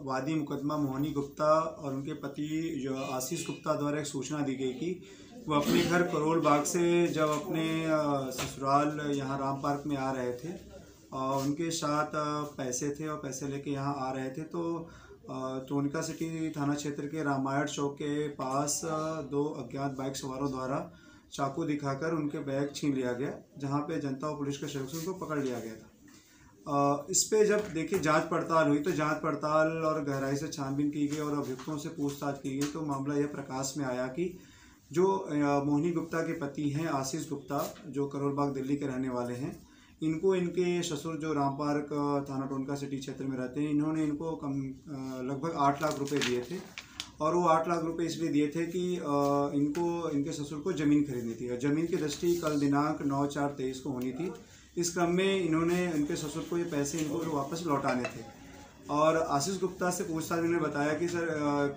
वादी मुकदमा मोहिनी गुप्ता और उनके पति जो आशीष गुप्ता द्वारा एक सूचना दी गई कि वो अपने घर करोल बाग से जब अपने ससुराल यहाँ राम पार्क में आ रहे थे और उनके साथ पैसे थे और पैसे लेके यहाँ आ रहे थे तो टोनका सिटी थाना क्षेत्र के रामायण चौक के पास दो अज्ञात बाइक सवारों द्वारा चाकू दिखाकर उनके बैग छीन लिया गया, जहां पे जनता और पुलिस के सहयोग से उनको पकड़ लिया गया था। इस पे जब देखिए जांच पड़ताल हुई तो जांच पड़ताल और गहराई से छानबीन की गई और अभियुक्तों से पूछताछ की गई तो मामला यह प्रकाश में आया कि जो मोहिनी गुप्ता के पति हैं आशीष गुप्ता, जो करोल बाग दिल्ली के रहने वाले हैं, इनको इनके ससुर जो राम पार्क थाना टोनका सिटी क्षेत्र में रहते हैं, इन्होंने इनको लगभग 8 लाख रुपए दिए थे और वो 8 लाख रुपए इसलिए दिए थे कि इनको इनके ससुर को ज़मीन खरीदनी थी और ज़मीन की रजिस्ट्री कल दिनांक 9/4/23 को होनी थी। इस क्रम में इन्होंने इनके ससुर को ये पैसे इनको वापस लौटाने थे और आशीष गुप्ता से पूछताछ में इन्होंने बताया कि सर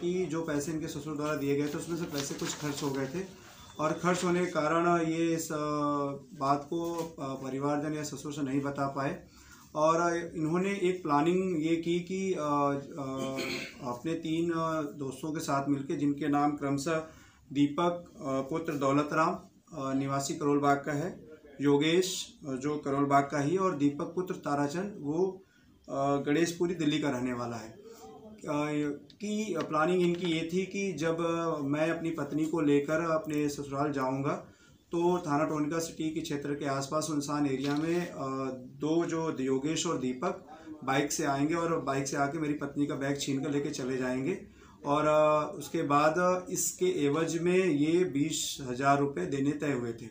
कि जो पैसे इनके ससुर द्वारा दिए गए थे उसमें से पैसे कुछ खर्च हो गए थे और खर्च होने के कारण ये इस बात को परिवारजन या ससुर से नहीं बता पाए और इन्होंने एक प्लानिंग ये की कि अपने 3 दोस्तों के साथ मिलकर, जिनके नाम क्रमशः दीपक पुत्र दौलत राम निवासी करोल बाग का है, योगेश जो करोल बाग का ही, और दीपक पुत्र ताराचंद वो गणेशपुरी दिल्ली का रहने वाला है, की प्लानिंग इनकी ये थी कि जब मैं अपनी पत्नी को लेकर अपने ससुराल जाऊंगा तो थाना टोनका सिटी के क्षेत्र के आसपास सुनसान एरिया में 2 जो योगेश और दीपक बाइक से आएंगे और बाइक से आके मेरी पत्नी का बैग छीन कर लेके चले जाएंगे और उसके बाद इसके एवज में ये 20,000 रुपये देने तय हुए थे।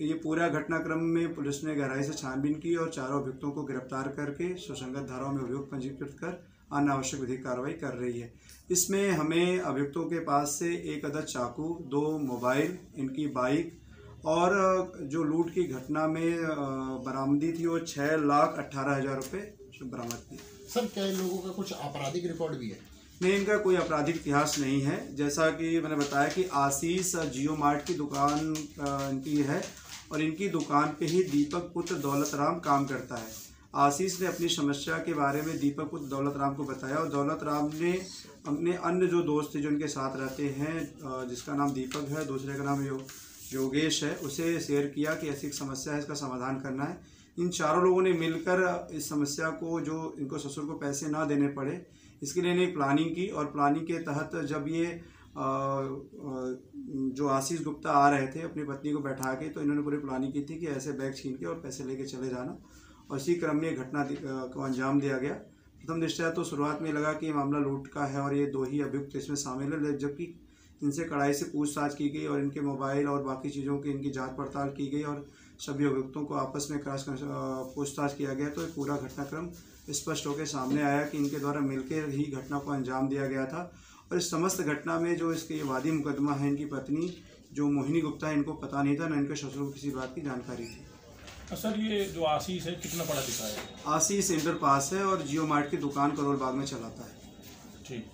ये पूरा घटनाक्रम में पुलिस ने गहराई से छानबीन की और चारों अभियुक्तों को गिरफ्तार करके सुसंगत धाराओं में अभियोग पंजीकृत कर अनावश्यक विधिक कार्रवाई कर रही है। इसमें हमें अभियुक्तों के पास से 1 अदद चाकू, 2 मोबाइल, इनकी बाइक और जो लूट की घटना में बरामदी थी वो 6,18,000 रुपये बरामद की। सर क्या इन लोगों का कुछ आपराधिक रिकॉर्ड भी है? नहीं, इनका कोई आपराधिक इतिहास नहीं है। जैसा कि मैंने बताया कि आशीष जियो मार्ट की दुकान इनकी है और इनकी दुकान पे ही दीपक पुत्र दौलत राम काम करता है। आशीष ने अपनी समस्या के बारे में दीपक पुत्र दौलत राम को बताया और दौलत राम ने अपने अन्य जो दोस्त थे जो इनके साथ रहते हैं, जिसका नाम दीपक है, दूसरे का नाम योगेश है, उसे शेयर किया कि ऐसी एक समस्या है, इसका समाधान करना है। इन चारों लोगों ने मिलकर इस समस्या को, जो इनको ससुर को पैसे ना देने पड़े, इसके लिए इन्हें प्लानिंग की और प्लानिंग के तहत जब ये जो आशीष गुप्ता आ रहे थे अपनी पत्नी को बैठा के, तो इन्होंने पूरी प्लानिंग की थी कि ऐसे बैग छीन के और पैसे लेके चले जाना और इसी क्रम में घटना को अंजाम दिया गया। प्रथम दृष्टया तो शुरुआत में लगा कि मामला लूट का है और ये 2 ही अभियुक्त इसमें शामिल है, जबकि इनसे कड़ाई से पूछताछ की गई और इनके मोबाइल और बाकी चीज़ों की इनकी जांच पड़ताल की गई और सभी अभियुक्तों को आपस में पूछताछ किया गया तो एक पूरा घटनाक्रम स्पष्ट होकर सामने आया कि इनके द्वारा मिलकर ही घटना को अंजाम दिया गया था। और इस समस्त घटना में जो इसके वादी मुकदमा है, इनकी पत्नी जो मोहिनी गुप्ता है, इनको पता नहीं था, न इनके ससुर को किसी बात की जानकारी थी। सर ये जो आशीष है कितना पढ़ा लिखा है? आशीष इंटर पास है और जियो मार्ट की दुकान करोल बाग में चलाता है। ठीक।